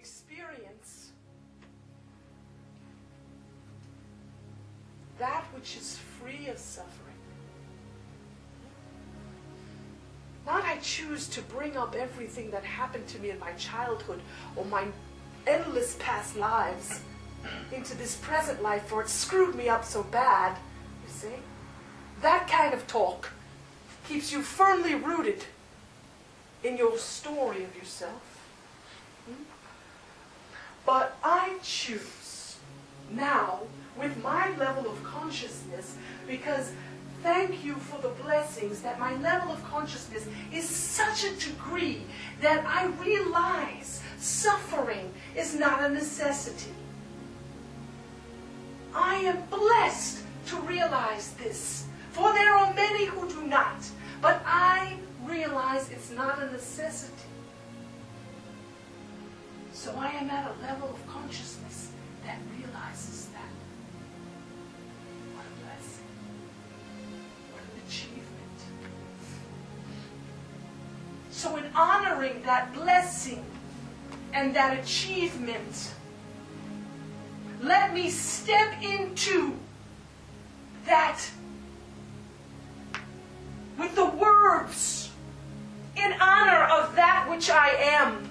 experience that which is free of suffering. Not I choose to bring up everything that happened to me in my childhood or my endless past lives into this present life, for it screwed me up so bad. You see? That kind of talk keeps you firmly rooted in your story of yourself. But I choose now, with my level of consciousness, because thank you for the blessings that my level of consciousness is such a degree that I realize suffering is not a necessity. I am blessed to realize this, for there are many who do not, but I realize it's not a necessity. So I am at a level of consciousness that realizes that. What a blessing. What an achievement. So in honoring that blessing and that achievement, let me step into that with the words in honor of that which I am.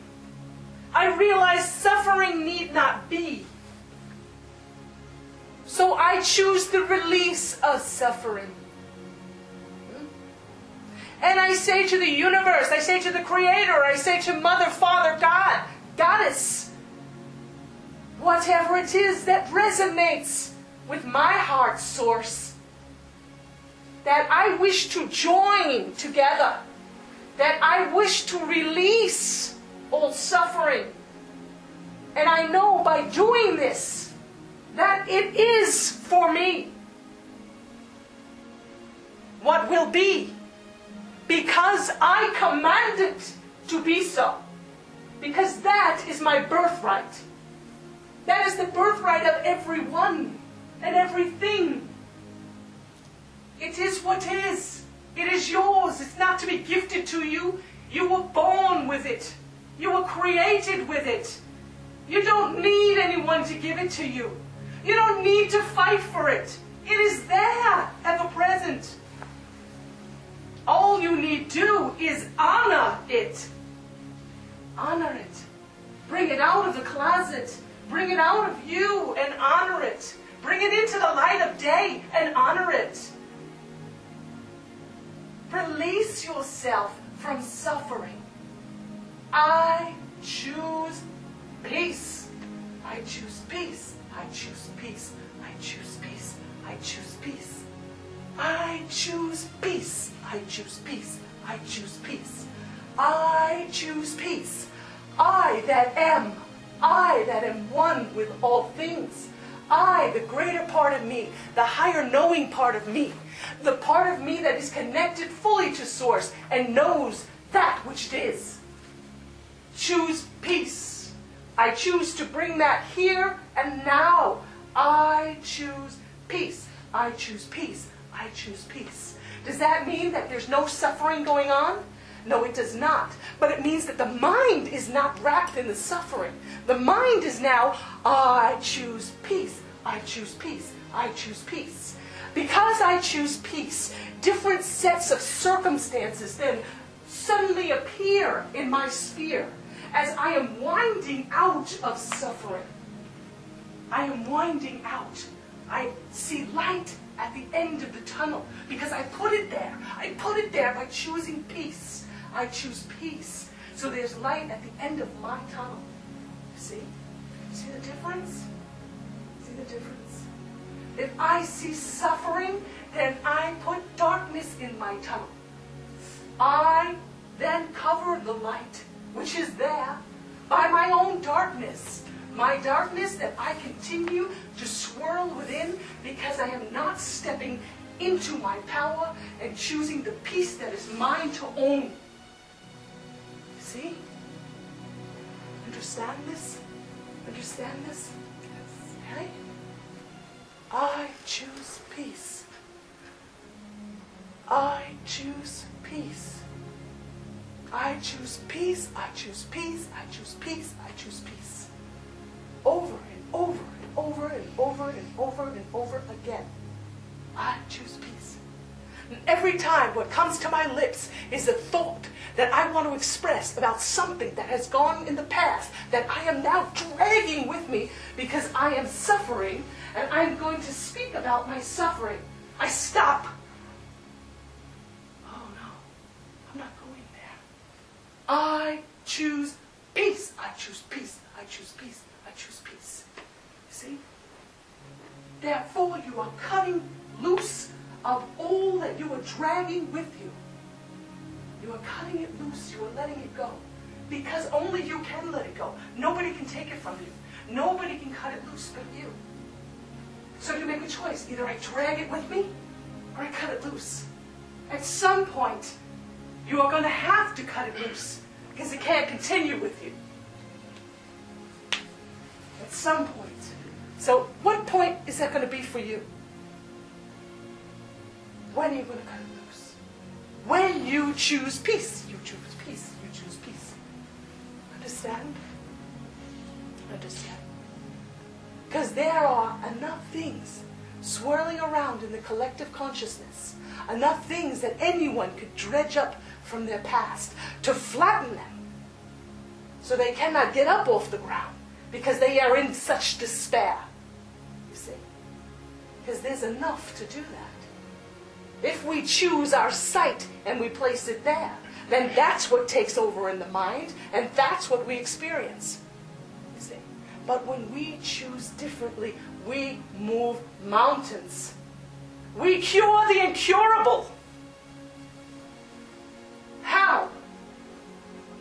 I realize suffering need not be. So I choose the release of suffering. And I say to the universe, I say to the Creator, I say to Mother, Father, God, Goddess, whatever it is that resonates with my heart source, that I wish to join together, that I wish to release all suffering. And I know by doing this that it is for me what will be, because I command it to be so. Because that is my birthright. That is the birthright of everyone and everything. It is what is. It is yours. It's not to be gifted to you. You were born with it. You were created with it. You don't need anyone to give it to you. You don't need to fight for it. It is there at the present. All you need to do is honor it. Honor it. Bring it out of the closet. Bring it out of you and honor it. Bring it into the light of day and honor it. Release yourself from suffering. I choose peace. I choose peace. I choose peace. I choose peace. I choose peace. I choose peace. I choose peace. I choose peace. I choose peace. I that am one with all things. I, the greater part of me, the higher knowing part of me, the part of me that is connected fully to Source and knows that which it is. Choose peace. I choose to bring that here and now. I choose peace. I choose peace. I choose peace. Does that mean that there's no suffering going on? No, it does not. But it means that the mind is not wrapped in the suffering. The mind is now, I choose peace. I choose peace. I choose peace. Because I choose peace, different sets of circumstances then suddenly appear in my sphere as I am winding out of suffering. I am winding out. I see light at the end of the tunnel because I put it there. I put it there by choosing peace. I choose peace. So there's light at the end of my tunnel. See? See the difference? See the difference? If I see suffering, then I put darkness in my tunnel. I then cover the light, which is there, by my own darkness. My darkness that I continue to swirl within because I am not stepping into my power and choosing the peace that is mine to own. See? Understand this? Understand this? Okay? I choose peace. I choose peace. I choose peace, I choose peace, I choose peace, I choose peace. Over and over and over and over and over and over again. I choose peace. And every time what comes to my lips is a thought that I want to express about something that has gone in the past that I am now dragging with me because I am suffering, and I'm going to speak about my suffering. I stop. Oh no, I'm not going there. I choose peace. I choose peace. I choose peace. I choose peace. You see? Therefore, you are cutting loose of all that you are dragging with you. You are cutting it loose. You are letting it go. Because only you can let it go. Nobody can take it from you. Nobody can cut it loose but you. So you make a choice. Either I drag it with me or I cut it loose. At some point, you are going to have to cut it loose because it can't continue with you. At some point. So what point is that going to be for you? When are you going to cut it loose? When you choose peace. You choose peace. You choose peace. Understand? Understand. Because there are enough things swirling around in the collective consciousness, enough things that anyone could dredge up from their past to flatten them so they cannot get up off the ground because they are in such despair. You see? Because there's enough to do that. If we choose our sight and we place it there, then that's what takes over in the mind, and that's what we experience. You see? But when we choose differently, we move mountains. We cure the incurable. How?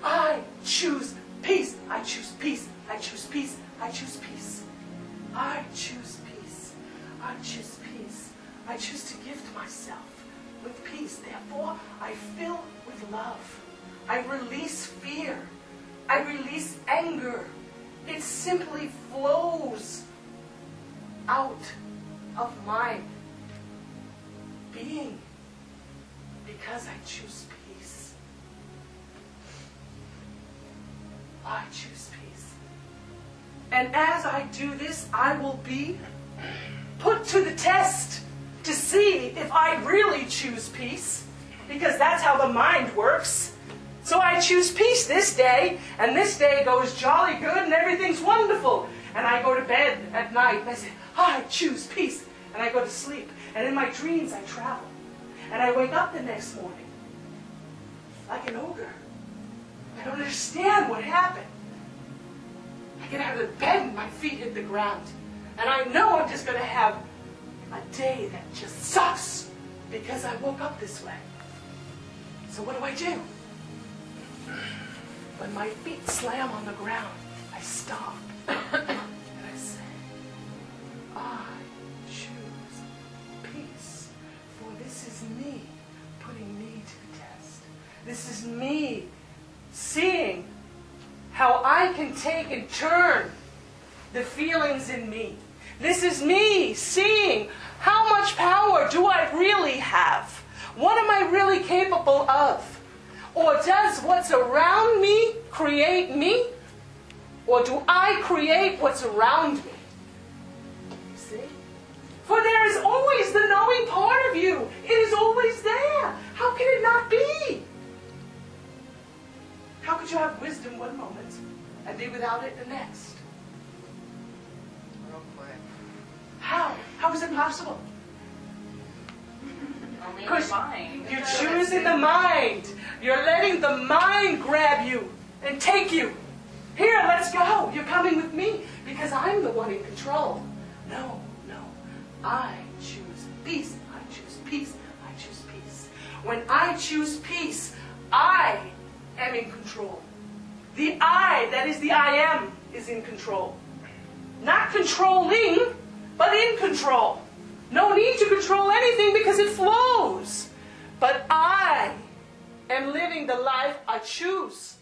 I choose peace. I choose peace. I choose peace. I choose peace. I choose peace. I choose peace. I choose to gift myself with peace. Therefore, I fill with love. I release fear. I release anger. It simply flows out of my being because I choose peace. I choose peace. And as I do this, I will be put to the test to see if I really choose peace, because that's how the mind works. So I choose peace this day, and this day goes jolly good and everything's wonderful. And I go to bed at night and I say, I choose peace. And I go to sleep. And in my dreams I travel. And I wake up the next morning like an ogre. I don't understand what happened. I get out of the bed and my feet hit the ground. And I know I'm just going to have a day that just sucks because I woke up this way. So what do? When my feet slam on the ground, I stop and I say, I choose peace, for this is me putting me to the test. This is me seeing how I can take and turn the feelings in me. This is me seeing how much power do I really have? What am I really capable of? Or does what's around me create me? Or do I create what's around me? You see? For there is always the knowing part of you. It is always there. How can it not be? How could you have wisdom one moment and be without it the next? Real quick. How? How is it possible? Only in your mind. You're choosing the mind. You're letting the mind grab you and take you. Here, let's go. You're coming with me because I'm the one in control. No, no. I choose peace. I choose peace. I choose peace. When I choose peace, I am in control. The I, that is the I am, is in control. Not controlling, but in control. No need to control anything because it flows. But I am living the life I choose.